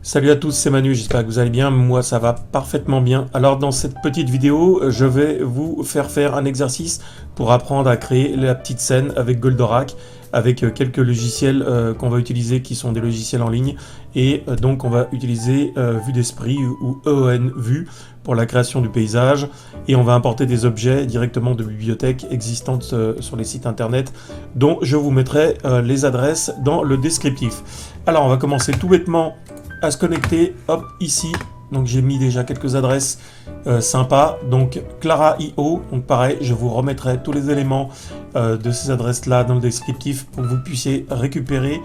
Salut à tous, c'est Manu, j'espère que vous allez bien, moi ça va parfaitement bien. Alors dans cette petite vidéo, je vais vous faire un exercice pour apprendre à créer la petite scène avec Goldorak, avec quelques logiciels qu'on va utiliser qui sont des logiciels en ligne. Et donc on va utiliser Vue d'Esprit ou EON Vue pour la création du paysage. Et on va importer des objets directement de bibliothèques existantes sur les sites internet, dont je vous mettrai les adresses dans le descriptif. Alors on va commencer tout bêtement à se connecter, hop, ici, donc j'ai mis déjà quelques adresses sympas, donc Clara.io, donc pareil, je vous remettrai tous les éléments de ces adresses là dans le descriptif pour que vous puissiez récupérer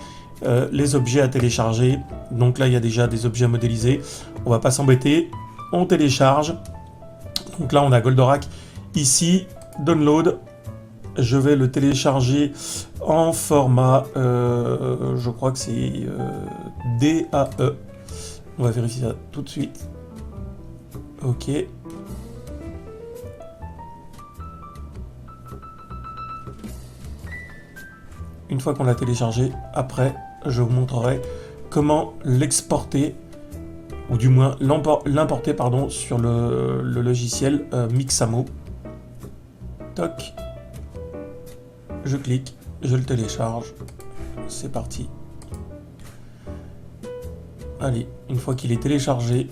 les objets à télécharger. Donc là il y a déjà des objets modélisés, on va pas s'embêter, on télécharge. Donc là on a Goldorak ici, download. Je vais le télécharger en format, je crois que c'est DAE. On va vérifier ça tout de suite. Ok. Une fois qu'on l'a téléchargé, après, je vous montrerai comment l'exporter, ou du moins l'importer sur le logiciel Mixamo. Toc. Je clique, je le télécharge, c'est parti. Allez, une fois qu'il est téléchargé,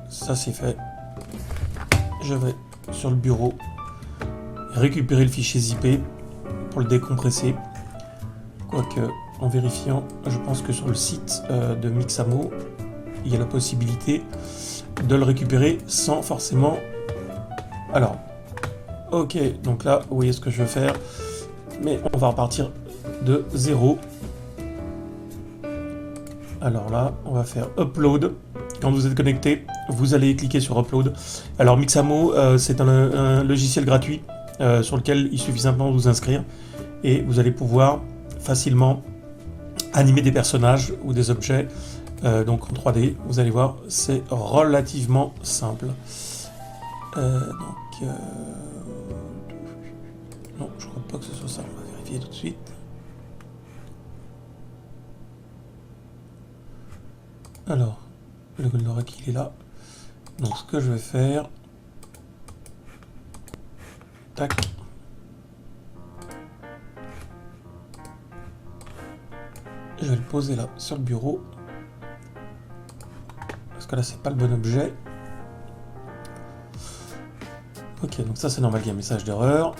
ça c'est fait. Je vais sur le bureau, récupérer le fichier zip pour le décompresser. Quoique, en vérifiant, je pense que sur le site de Mixamo, il y a la possibilité de le récupérer sans forcément... Alors... Ok, donc là, vous voyez ce que je vais faire, mais on va repartir de 0. Alors là, on va faire Upload. Quand vous êtes connecté, vous allez cliquer sur Upload. Alors Mixamo, c'est un logiciel gratuit sur lequel il suffit simplement de vous inscrire et vous allez pouvoir facilement animer des personnages ou des objets. Donc en 3D, vous allez voir, c'est relativement simple. Non, je crois pas que ce soit ça, on va vérifier tout de suite. Alors, le Goldorak il est là. Donc ce que je vais faire... Tac. Je vais le poser là, sur le bureau. Parce que là, c'est pas le bon objet. Ok, donc ça c'est normal, il y a un message d'erreur.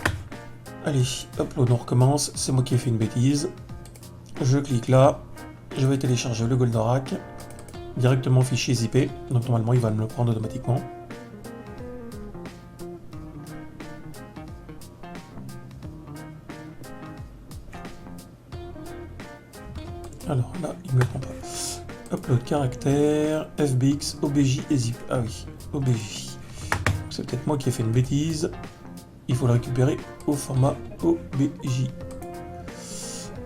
Allez, upload, on recommence. C'est moi qui ai fait une bêtise. Je clique là. Je vais télécharger le Goldorak. Directement fichier zippé. Donc normalement, il va me le prendre automatiquement. Alors là, il ne me le prend pas. Upload caractère, FBX, OBJ et zip. Ah oui, OBJ. C'est peut-être moi qui ai fait une bêtise. Il faut le récupérer au format OBJ.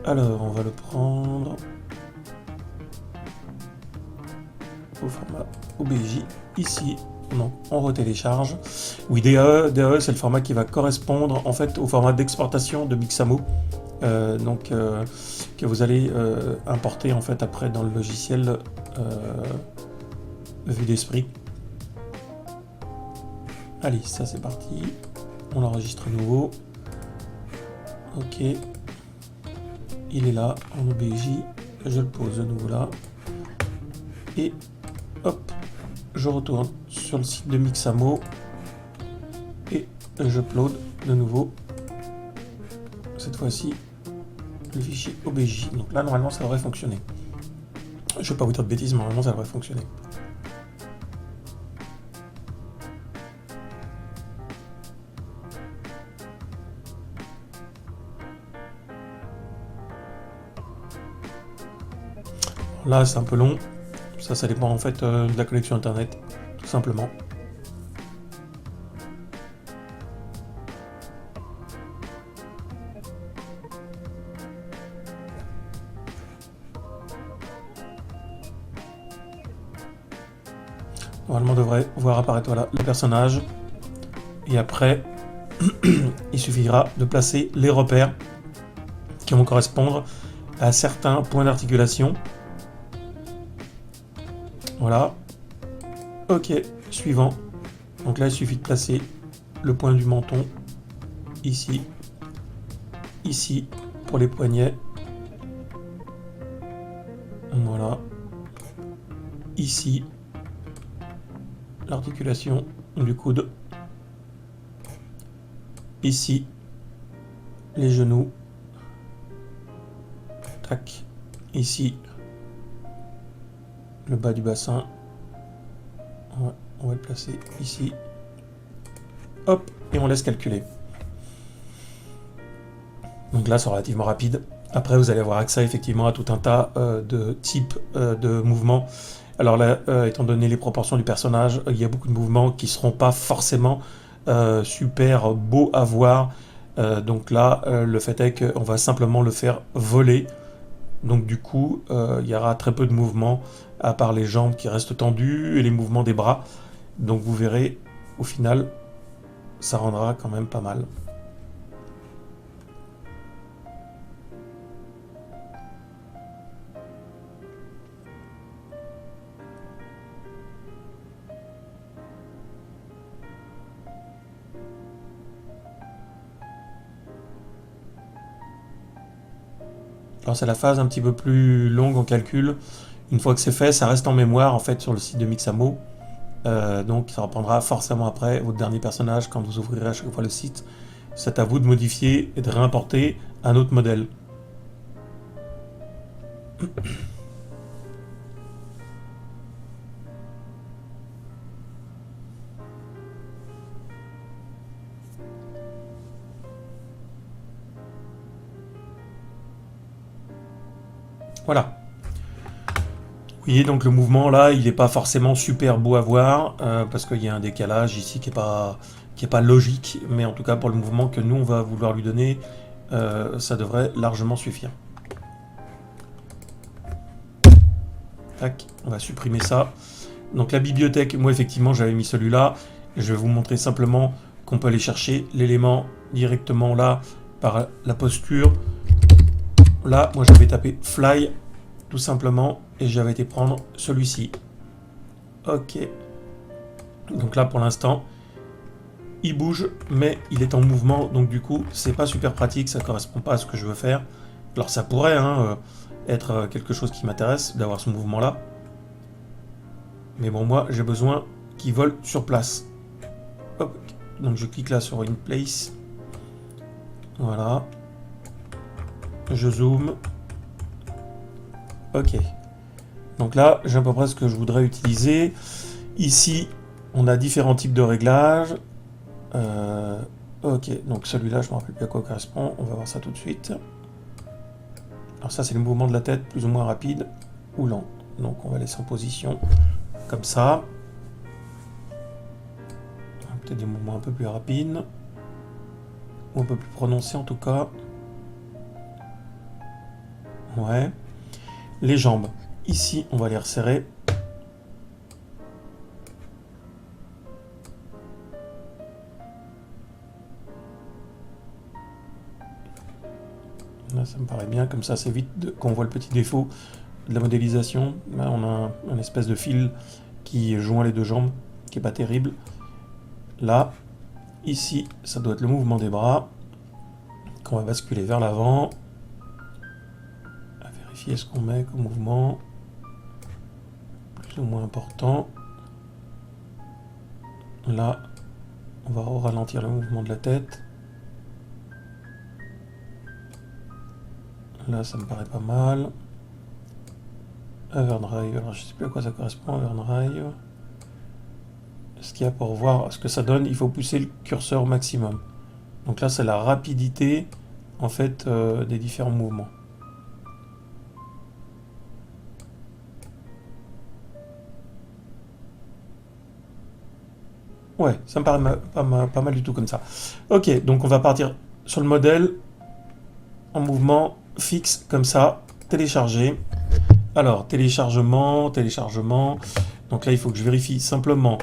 Alors, on va le prendre au format OBJ ici. Donc, on retélécharge. Oui, DAE, c'est le format qui va correspondre en fait au format d'exportation de Mixamo. Que vous allez importer en fait après dans le logiciel Vue d'Esprit. Allez, ça c'est parti. On l'enregistre à nouveau. Ok. Il est là en OBJ. Je le pose de nouveau là. Et hop, je retourne sur le site de Mixamo. Et j'upload de nouveau. Cette fois-ci, le fichier OBJ. Donc là, normalement, ça devrait fonctionner. Je ne vais pas vous dire de bêtises, mais normalement, ça devrait fonctionner. Là, c'est un peu long. Ça dépend en fait de la connexion internet, tout simplement. Normalement, on devrait voir apparaître voilà, le personnage. Et après, il suffira de placer les repères qui vont correspondre à certains points d'articulation. Voilà. Ok, suivant. Donc là, il suffit de placer le point du menton ici, ici pour les poignets. Voilà. Ici, l'articulation du coude. Ici, les genoux. Tac. Ici, le bas du bassin. Ouais, on va le placer ici. Hop, et on laisse calculer. Donc là, c'est relativement rapide. Après, vous allez avoir accès effectivement à tout un tas de types de mouvements. Alors là, étant donné les proportions du personnage, il y a beaucoup de mouvements qui ne seront pas forcément super beaux à voir. Donc là, le fait est qu'on va simplement le faire voler. Donc du coup, il y aura très peu de mouvements, à part les jambes qui restent tendues et les mouvements des bras. Donc vous verrez, au final, ça rendra quand même pas mal. Alors c'est la phase un petit peu plus longue en calcul. Une fois que c'est fait, ça reste en mémoire en fait sur le site de Mixamo. Donc ça reprendra forcément après votre dernier personnage quand vous ouvrirez à chaque fois le site. C'est à vous de modifier et de réimporter un autre modèle. Voilà. Vous voyez donc le mouvement là, il n'est pas forcément super beau à voir parce qu'il y a un décalage ici qui est pas logique, mais en tout cas pour le mouvement que nous on va vouloir lui donner, ça devrait largement suffire. Tac, on va supprimer ça. Donc la bibliothèque, moi effectivement j'avais mis celui-là. Je vais vous montrer simplement qu'on peut aller chercher l'élément directement là par la posture. Là, moi j'avais tapé fly tout simplement et j'avais été prendre celui-ci. Ok. Donc là pour l'instant, il bouge mais il est en mouvement, donc du coup c'est pas super pratique, ça correspond pas à ce que je veux faire. Alors ça pourrait être quelque chose qui m'intéresse d'avoir ce mouvement là. Mais bon, moi j'ai besoin qu'il vole sur place. Hop. Donc je clique là sur In Place. Voilà. Je zoome. Ok. Donc là, j'ai à peu près ce que je voudrais utiliser. Ici, on a différents types de réglages. Ok, donc celui-là, je ne me rappelle plus à quoi correspond. On va voir ça tout de suite. Alors ça, c'est le mouvement de la tête, plus ou moins rapide ou lent. Donc on va laisser en position comme ça. Peut-être des mouvements un peu plus rapides. Ou un peu plus prononcés en tout cas. Ouais. Les jambes. Ici, on va les resserrer. Là, ça me paraît bien. Comme ça, c'est vite qu'on voit le petit défaut de la modélisation. Là, on a un espèce de fil qui joint les deux jambes, qui est pas terrible. Là, ici, ça doit être le mouvement des bras qu'on va basculer vers l'avant. À vérifier ce qu'on met comme mouvement. Plus ou moins important. Là, on va ralentir le mouvement de la tête. Là, ça me paraît pas mal. Overdrive, alors je sais plus à quoi ça correspond, overdrive. Ce qu'il y a pour voir ce que ça donne, il faut pousser le curseur au maximum. Donc là, c'est la rapidité, en fait, des différents mouvements. Ouais, ça me paraît pas mal du tout comme ça. Ok, donc on va partir sur le modèle, en mouvement fixe, comme ça, télécharger. Alors, téléchargement. Donc là, il faut que je vérifie simplement.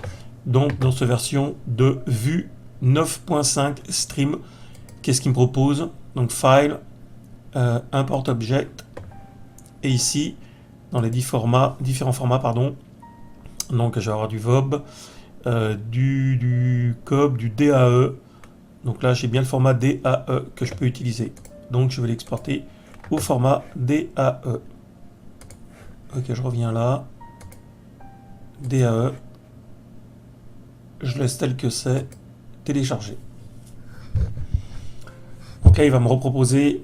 Donc, dans cette version de vue 9.5 stream, qu'est-ce qu'il me propose? Donc, file, import object. Et ici, dans les différents formats, pardon, donc je vais avoir du VOB, du COB, du DAE. Donc là, j'ai bien le format DAE que je peux utiliser. Donc je vais l'exporter au format DAE. Ok, je reviens là. DAE. Je laisse tel que c'est. Télécharger. Donc là, il va me reproposer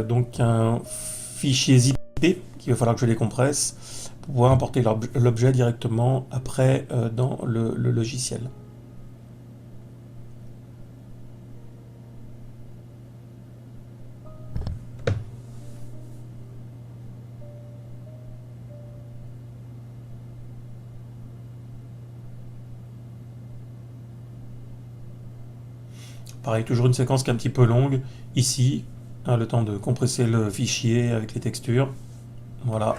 donc un fichier zippé qu'il va falloir que je décompresse pour pouvoir importer l'objet directement après dans le logiciel. Pareil, toujours une séquence qui est un petit peu longue. Ici, hein, le temps de compresser le fichier avec les textures. Voilà.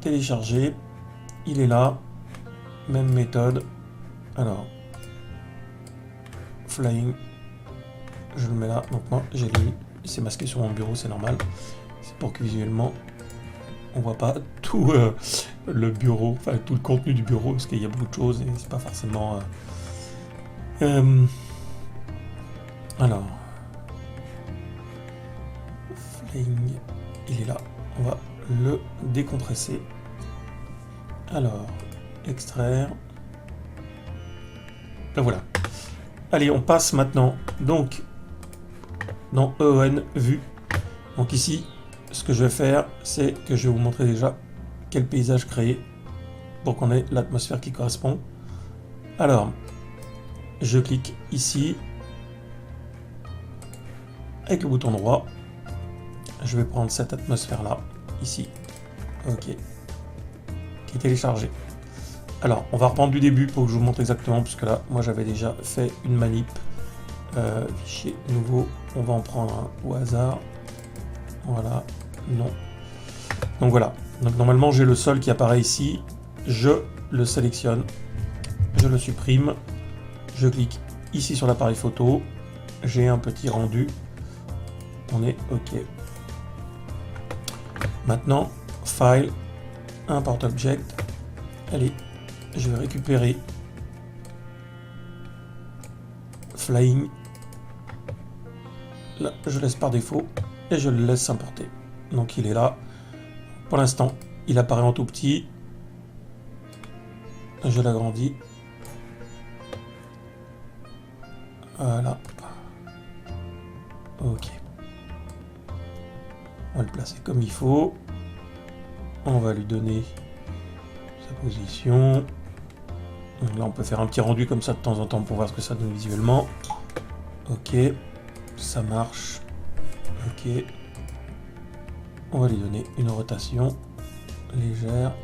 Télécharger. Il est là. Même méthode. Alors. Flying. Je le mets là. Donc moi, j'ai lu. C'est masqué sur mon bureau, c'est normal. C'est pour que visuellement, on voit pas tout le bureau, enfin tout le contenu du bureau, parce qu'il y a beaucoup de choses et c'est pas forcément... alors, Flying, il est là. On va le décompresser. Alors, extraire. Ben voilà. Allez, on passe maintenant donc dans EON vue. Donc ici, ce que je vais faire, c'est que je vais vous montrer déjà quel paysage créer pour qu'on ait l'atmosphère qui correspond. Alors, je clique ici avec le bouton droit. Je vais prendre cette atmosphère là, ici. Ok. Qui est téléchargée. Alors, on va reprendre du début pour que je vous montre exactement, parce que là, moi j'avais déjà fait une manip. Fichier nouveau, on va en prendre un au hasard. Voilà, non. Donc voilà. Donc normalement j'ai le sol qui apparaît ici. Je le sélectionne. Je le supprime. Je clique ici sur l'appareil photo. J'ai un petit rendu. On est OK. Maintenant, File, Import Object. Allez, je vais récupérer Flying. Là, je laisse par défaut et je le laisse importer. Donc il est là. Pour l'instant, il apparaît en tout petit. Je l'agrandis. Voilà. Ok. On va le placer comme il faut. On va lui donner sa position. Donc là, on peut faire un petit rendu comme ça de temps en temps pour voir ce que ça donne visuellement. Ok. Ça marche. Ok. On va lui donner une rotation légère.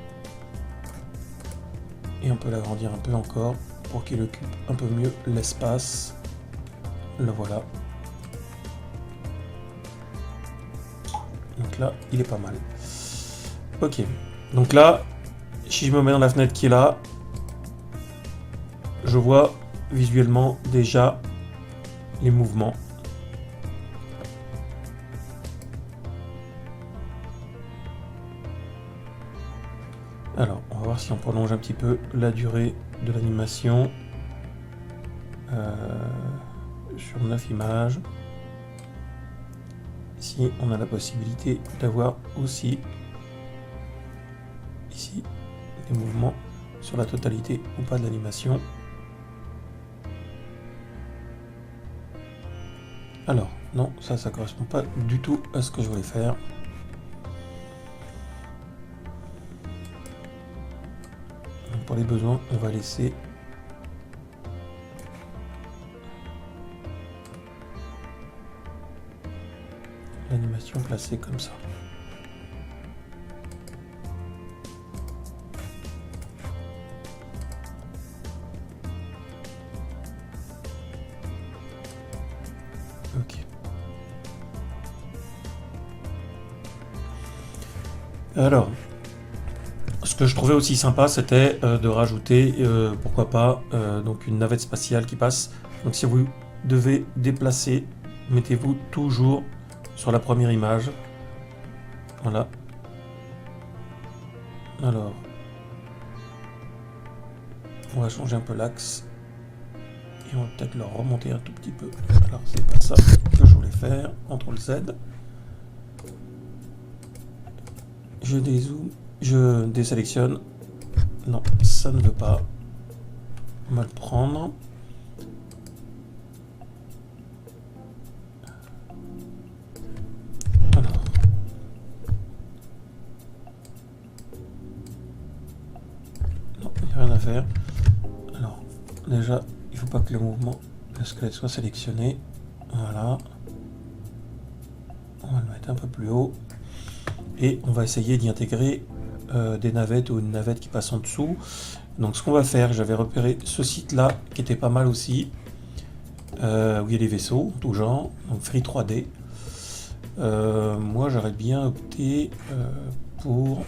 Et on peut l'agrandir un peu encore pour qu'il occupe un peu mieux l'espace. Le voilà. Donc là, il est pas mal. Ok. Donc là, si je me mets dans la fenêtre qui est là, je vois visuellement déjà les mouvements. Alors, on va voir si on prolonge un petit peu la durée de l'animation sur 9 images. Ici, on a la possibilité d'avoir aussi ici des mouvements sur la totalité ou pas de l'animation. Alors, non, ça correspond pas du tout à ce que je voulais faire. Donc, pour les besoins, on va laisser l'animation placée comme ça. Ok. Alors, ce que je trouvais aussi sympa, c'était de rajouter, pourquoi pas, donc une navette spatiale qui passe. Donc si vous devez déplacer, mettez-vous toujours sur la première image. Voilà. Alors, on va changer un peu l'axe. Et on va peut-être le remonter un tout petit peu. Alors, c'est pas ça que je voulais faire. CTRL Z. Je dézoome. Je désélectionne. Non, ça ne veut pas. On va le prendre. Alors. Non, il n'y a rien à faire. Alors, déjà, il ne faut pas que le mouvement, le squelette soit sélectionné. Voilà. On va le mettre un peu plus haut. Et on va essayer d'y intégrer des navettes ou une navette qui passe en dessous. Donc ce qu'on va faire, j'avais repéré ce site là qui était pas mal aussi, où il y a des vaisseaux, tout genre, donc Free 3D. Moi j'aurais bien opté pour...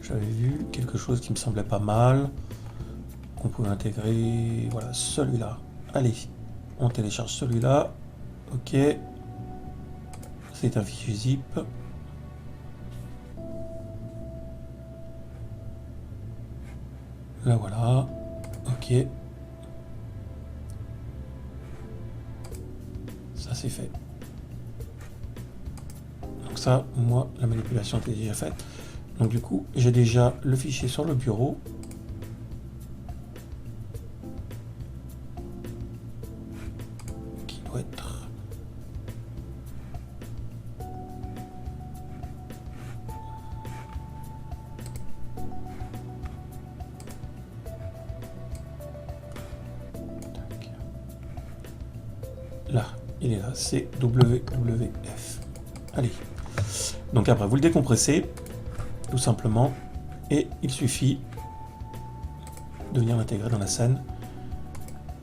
J'avais vu quelque chose qui me semblait pas mal, qu'on pouvait intégrer, voilà, celui-là. Allez, on télécharge celui-là, ok. C'est un fichier zip. Là voilà, ok. Ça c'est fait. Donc ça, moi, la manipulation était déjà faite. Donc du coup, j'ai déjà le fichier sur le bureau. Qui doit être... Là, il est là, c'est WWF. Allez. Donc après, vous le décompressez, tout simplement, et il suffit de venir l'intégrer dans la scène.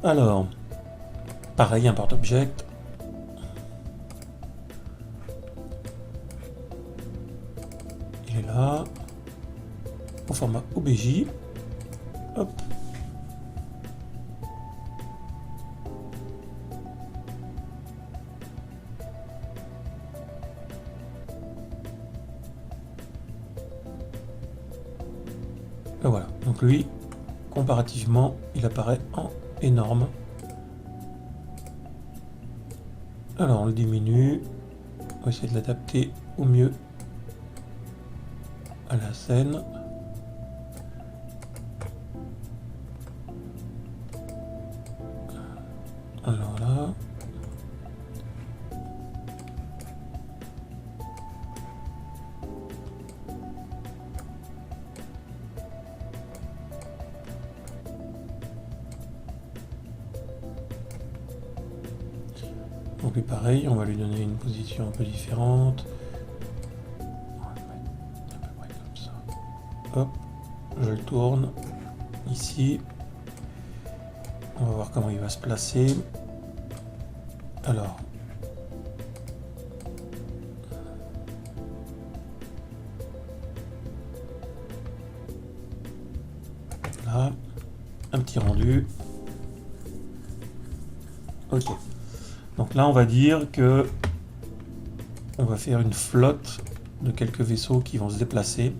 Alors, pareil, import object. Il est là, au format OBJ. Hop. Et voilà, donc lui, comparativement, il apparaît en énorme. Alors on le diminue, on va essayer de l'adapter au mieux à la scène. Alors là... Donc lui pareil, on va lui donner une position un peu différente. On va le mettre à peu près comme ça. Hop, je le tourne ici. On va voir comment il va se placer. Alors, là, un petit rendu. Ok. Donc là, on va dire que on va faire une flotte de quelques vaisseaux qui vont se déplacer.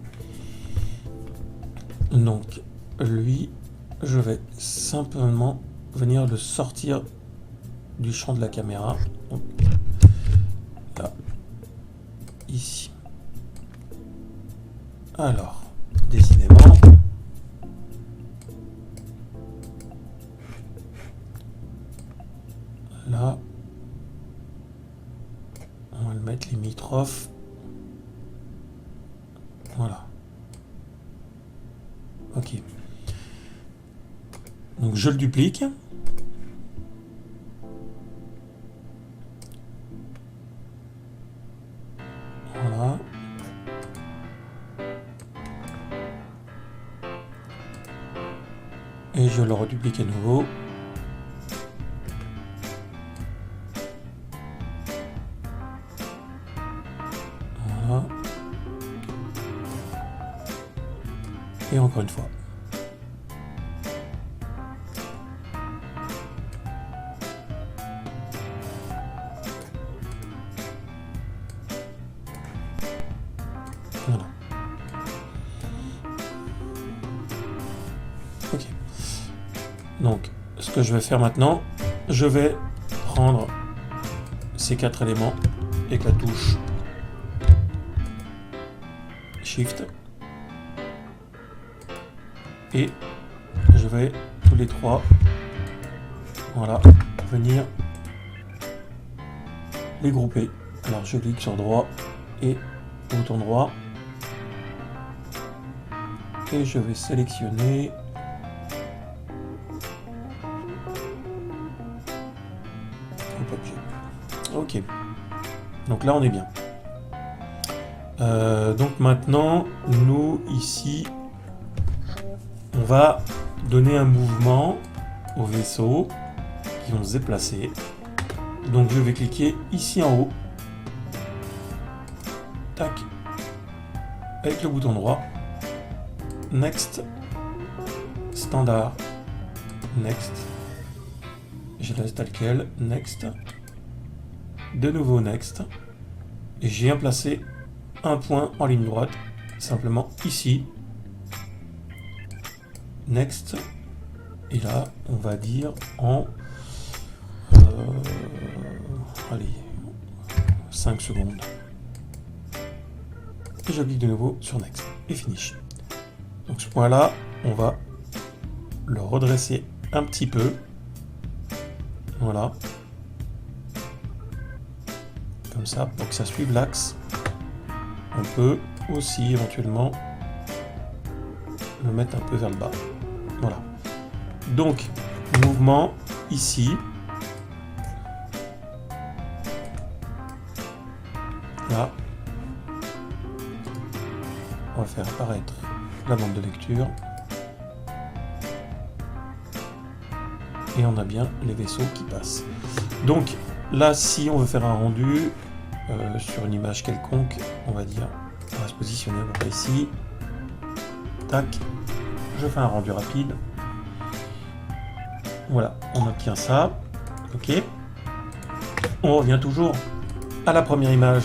Donc, lui, je vais simplement venir le sortir du champ de la caméra. Donc, là, ici. Alors, décidément, là, on va le mettre limitrophe. Voilà. Ok. Donc je le duplique. Voilà. Et je le reduplique à nouveau. Voilà. Et encore une fois. Donc, ce que je vais faire maintenant, je vais prendre ces 4 éléments avec la touche Shift. Et je vais tous les 3, voilà, venir les grouper. Alors je clique sur droit et bouton droit. Et je vais sélectionner ok, donc là on est bien. Donc maintenant nous ici on va donner un mouvement au vaisseau qui vont se déplacer. Donc je vais cliquer ici en haut, tac, avec le bouton droit, next, standard, next, je laisse tel quel, next, de nouveau next, et je viens placer un point en ligne droite, simplement ici, next, et là on va dire en allez 5 secondes, et je clique de nouveau sur next et finish. Donc ce point là on va le redresser un petit peu, voilà, comme ça pour que ça suive l'axe. On peut aussi éventuellement le mettre un peu vers le bas, voilà. Donc mouvement ici, là on va faire apparaître la bande de lecture et on a bien les vaisseaux qui passent. Donc là si on veut faire un rendu sur une image quelconque, on va dire, on va se positionner à peu près ici, tac, je fais un rendu rapide, voilà, on obtient ça, ok. On revient toujours à la première image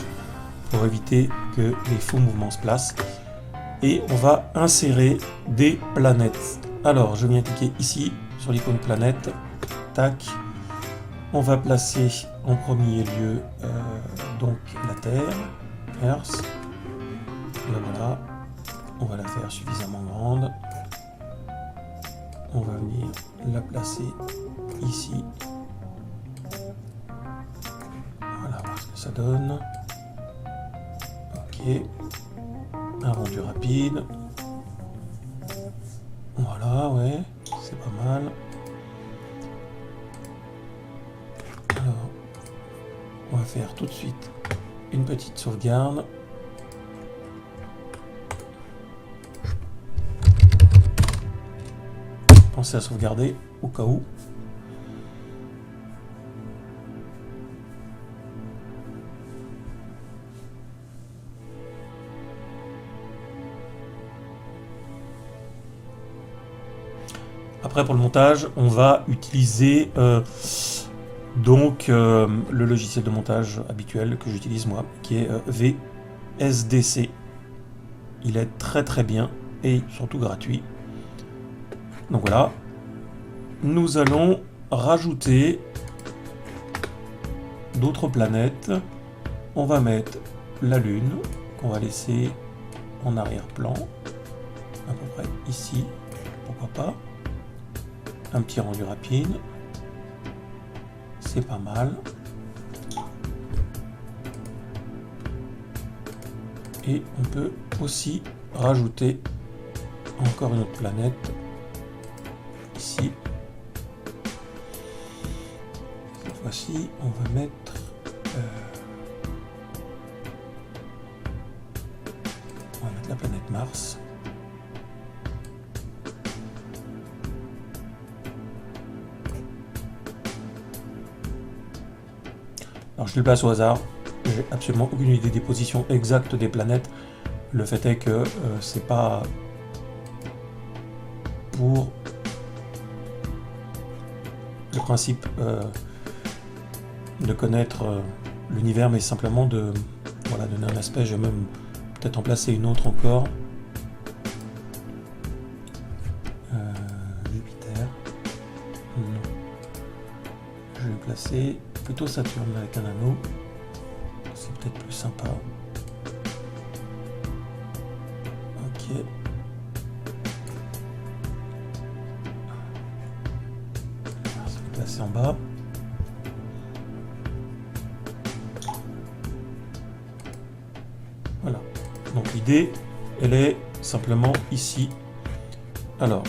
pour éviter que les faux mouvements se placent, et on va insérer des planètes. Alors je viens cliquer ici sur l'icône planète, tac, on va placer en premier lieu donc la Terre, Earth, là voilà, on va la faire suffisamment grande, on va venir la placer ici, voilà, voir ce que ça donne, ok, un rendu rapide, voilà, ouais, c'est pas mal. Alors, on va faire tout de suite une petite sauvegarde. Pensez à sauvegarder au cas où. Après pour le montage, on va utiliser le logiciel de montage habituel que j'utilise moi, qui est VSDC. Il est très très bien et surtout gratuit. Donc voilà, nous allons rajouter d'autres planètes. On va mettre la Lune, qu'on va laisser en arrière-plan, à peu près ici, pourquoi pas. Un petit rendu rapide, c'est pas mal. Et on peut aussi rajouter encore une autre planète ici. Cette fois-ci, on va mettre la planète Mars. Alors je le place au hasard, j'ai absolument aucune idée des positions exactes des planètes. Le fait est que c'est pas pour le principe de connaître l'univers, mais simplement de voilà, donner un aspect. Je vais même peut-être en placer une autre encore. Jupiter. passer plutôt Saturn avec un anneau. C'est peut-être plus sympa. Ok. On va se placer en bas. Voilà. Donc l'idée, elle est simplement ici. Alors.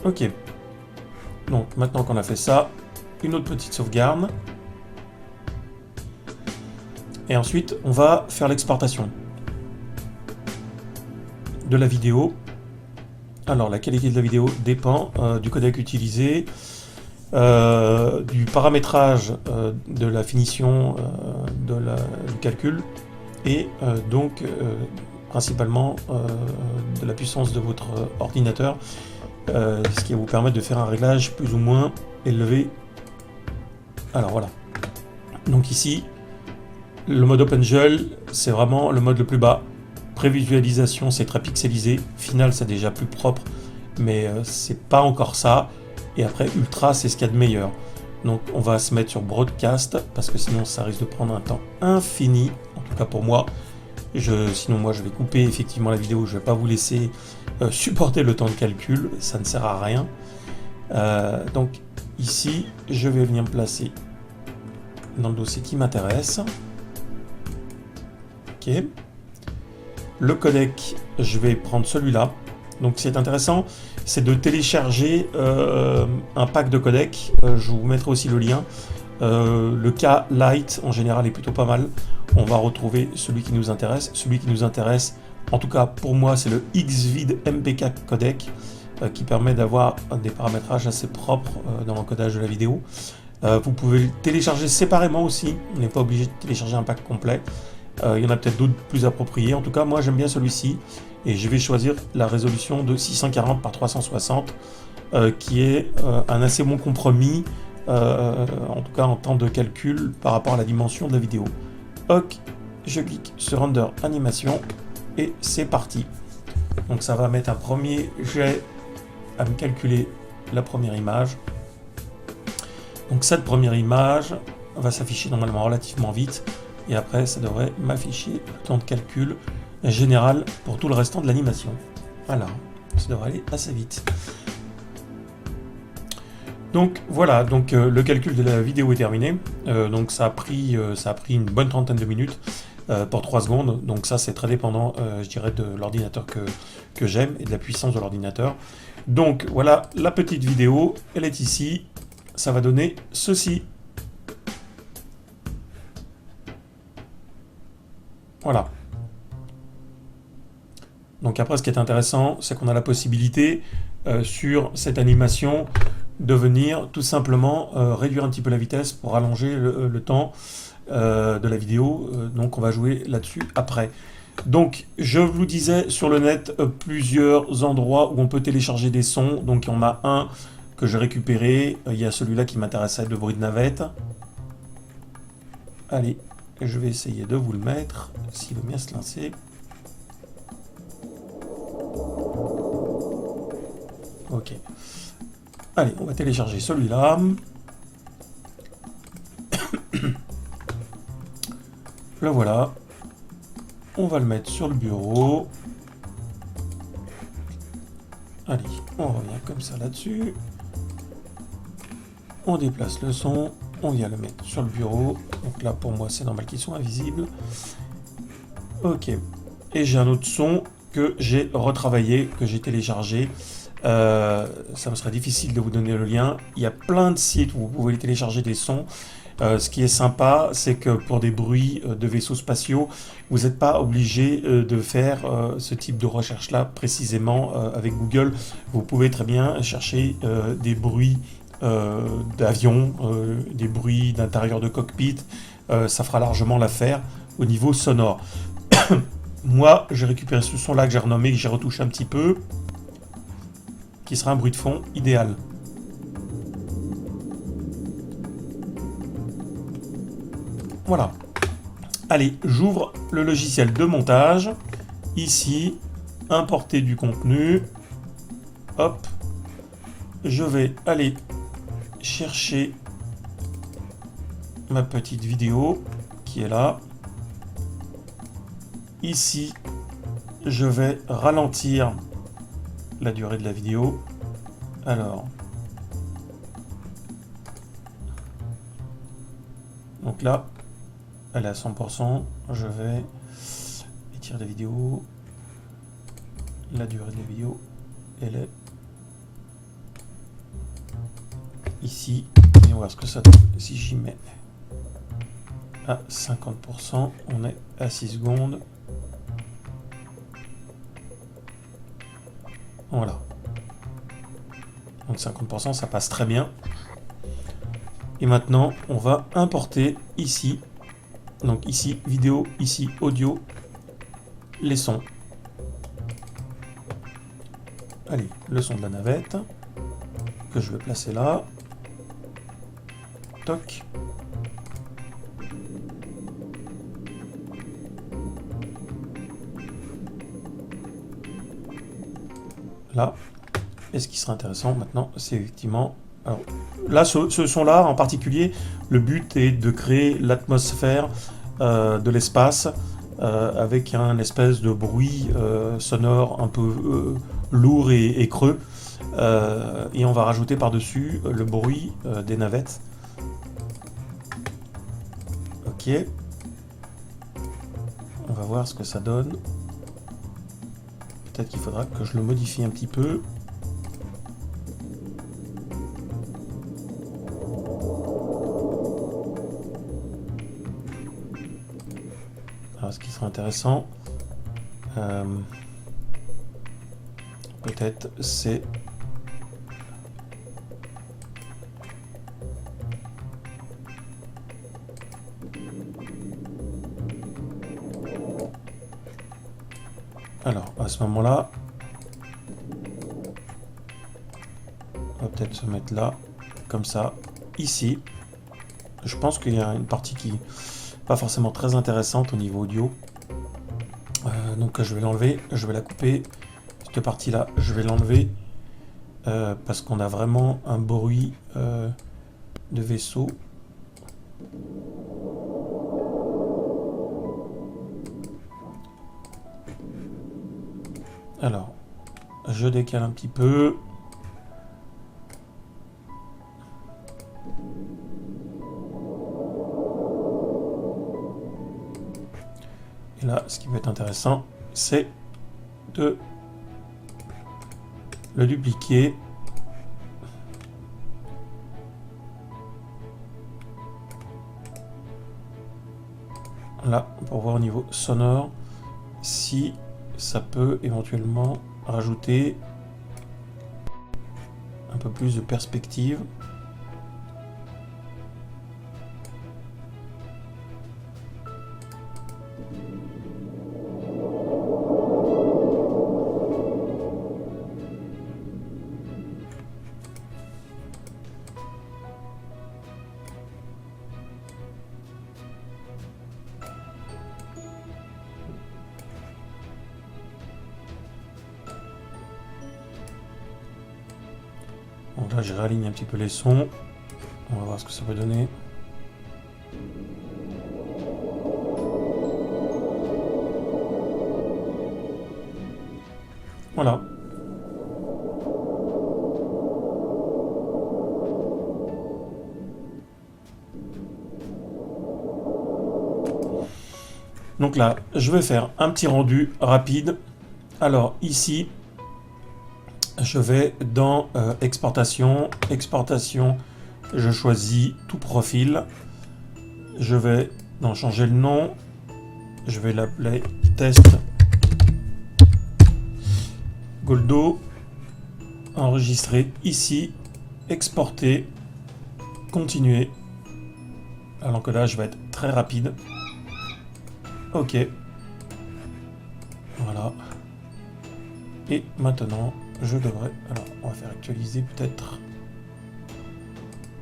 Ok. Donc maintenant qu'on a fait ça, une autre petite sauvegarde. Et ensuite, on va faire l'exportation de la vidéo. Alors, la qualité de la vidéo dépend du codec utilisé, du paramétrage de la finition du calcul et donc principalement de la puissance de votre ordinateur, ce qui va vous permettre de faire un réglage plus ou moins élevé. Alors voilà. Donc ici, le mode OpenGL, c'est vraiment le mode le plus bas. Prévisualisation, c'est très pixelisé. Final, c'est déjà plus propre, mais c'est pas encore ça. Et après, Ultra, c'est ce qu'il y a de meilleur. Donc on va se mettre sur Broadcast, parce que sinon ça risque de prendre un temps infini, en tout cas pour moi. Sinon moi je vais couper effectivement la vidéo, je vais pas vous laisser supporter le temps de calcul, ça ne sert à rien. Donc ici, je vais venir me placer dans le dossier qui m'intéresse. Ok. Le codec, je vais prendre celui-là. Donc ce qui est intéressant, c'est de télécharger un pack de codec. Je vous mettrai aussi le lien. Le cas Lite en général est plutôt pas mal. On va retrouver celui qui nous intéresse. Celui qui nous intéresse, en tout cas pour moi, c'est le Xvid MPK codec qui permet d'avoir des paramétrages assez propres dans l'encodage de la vidéo. Vous pouvez le télécharger séparément aussi. On n'est pas obligé de télécharger un pack complet. Il y en a peut-être d'autres plus appropriés. En tout cas, moi j'aime bien celui-ci. Et je vais choisir la résolution de 640 par 360 qui est un assez bon compromis, en tout cas en temps de calcul par rapport à la dimension de la vidéo. Ok, je clique sur Render Animation et c'est parti. Donc ça va mettre un premier jet à me calculer la première image. Donc cette première image va s'afficher normalement relativement vite. Et après, ça devrait m'afficher le temps de calcul général pour tout le restant de l'animation. Voilà, ça devrait aller assez vite. Donc voilà, donc le calcul de la vidéo est terminé. Donc ça a pris une bonne trentaine de minutes pour 3 secondes. Donc ça, c'est très dépendant, je dirais, de l'ordinateur que j'aime et de la puissance de l'ordinateur. Donc voilà, la petite vidéo, elle est ici. Ça va donner ceci. Voilà. Donc après, ce qui est intéressant, c'est qu'on a la possibilité sur cette animation de venir tout simplement réduire un petit peu la vitesse pour allonger le temps de la vidéo. Donc on va jouer là-dessus après. Donc je vous disais sur le net plusieurs endroits où on peut télécharger des sons. Donc il y en a un que j'ai récupéré. Il y a celui-là qui m'intéressait, de bruit de navette. Allez. Je vais essayer de vous le mettre, s'il veut bien se lancer. Ok. Allez, on va télécharger celui-là. Le voilà. On va le mettre sur le bureau. Allez, on revient comme ça là-dessus. On déplace le son. On vient le mettre sur le bureau. Donc là, pour moi, c'est normal qu'il soit invisible. Ok. Et j'ai un autre son que j'ai retravaillé, que j'ai téléchargé. Ça me serait difficile de vous donner le lien. Il y a plein de sites où vous pouvez télécharger des sons. Ce qui est sympa, c'est que pour des bruits de vaisseaux spatiaux, vous n'êtes pas obligé de faire ce type de recherche-là précisément avec Google. Vous pouvez très bien chercher des bruits d'avion, des bruits d'intérieur de cockpit, ça fera largement l'affaire au niveau sonore. Moi, j'ai récupéré ce son-là que j'ai renommé, que j'ai retouché un petit peu, qui sera un bruit de fond idéal. Voilà. Allez, j'ouvre le logiciel de montage. Ici, importer du contenu. Hop, je vais aller chercher ma petite vidéo qui est là. Ici, je vais ralentir la durée de la vidéo. Alors, donc là, elle est à 100%. Je vais étirer la vidéo. La durée de la vidéo, elle est ici. Et on va voir ce que ça donne. Si j'y mets à 50%, on est à 6 secondes. Voilà. Donc 50%, ça passe très bien. Et maintenant, on va importer ici. Donc ici, vidéo, ici, audio, les sons. Allez, le son de la navette, que je vais placer là. Toc. Là. Et ce qui serait intéressant maintenant, c'est effectivement... Alors, là, ce son-là en particulier, le but est de créer l'atmosphère de l'espace avec un espèce de bruit sonore un peu lourd et creux. Et on va rajouter par-dessus le bruit des navettes. Ok. On va voir ce que ça donne. Peut-être qu'il faudra que je le modifie un petit peu. Alors, ce qui serait intéressant, peut-être, c'est alors à ce moment-là, on va peut-être se mettre là, comme ça, ici. Je pense qu'il y a une partie qui n'est pas forcément très intéressante au niveau audio. Donc je vais l'enlever, je vais la couper. Cette partie-là, je vais l'enlever parce qu'on a vraiment un bruit de vaisseau. Alors, je décale un petit peu. Et là, ce qui peut être intéressant, c'est de le dupliquer. Là, pour voir au niveau sonore, si ça peut éventuellement rajouter un peu plus de perspective. Donc là, je réaligne un petit peu les sons. On va voir ce que ça peut donner. Voilà. Donc là, je vais faire un petit rendu rapide. Alors ici, je vais dans exportation, je choisis tout profil, je vais dans changer le nom, je vais l'appeler test Goldo, enregistrer ici, exporter, continuer. L'encodage va être très rapide. Ok, voilà. Et maintenant, je devrais... Alors, on va faire actualiser peut-être.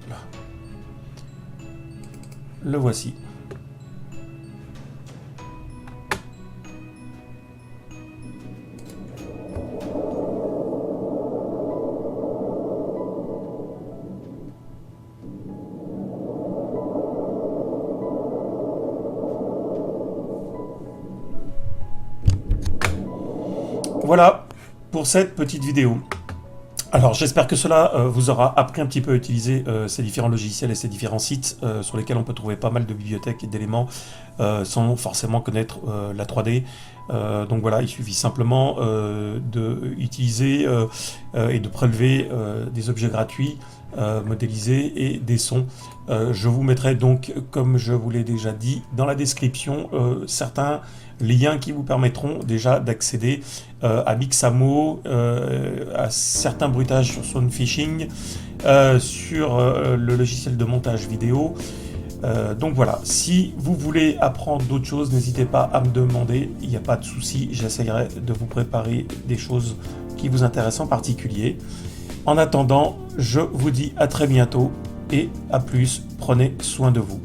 Là. Le voici. voilà pour cette petite vidéo. Alors j'espère que cela vous aura appris un petit peu à utiliser ces différents logiciels et ces différents sites sur lesquels on peut trouver pas mal de bibliothèques et d'éléments sans forcément connaître la 3D. Donc voilà, il suffit simplement d'utiliser et de prélever des objets gratuits, modélisés et des sons. Je vous mettrai donc, comme je vous l'ai déjà dit, dans la description certains liens qui vous permettront déjà d'accéder à Mixamo, à certains bruitages sur Soundfishing, sur le logiciel de montage vidéo. Donc voilà, si vous voulez apprendre d'autres choses, n'hésitez pas à me demander, il n'y a pas de souci, j'essaierai de vous préparer des choses qui vous intéressent en particulier. En attendant, je vous dis à très bientôt et à plus, prenez soin de vous.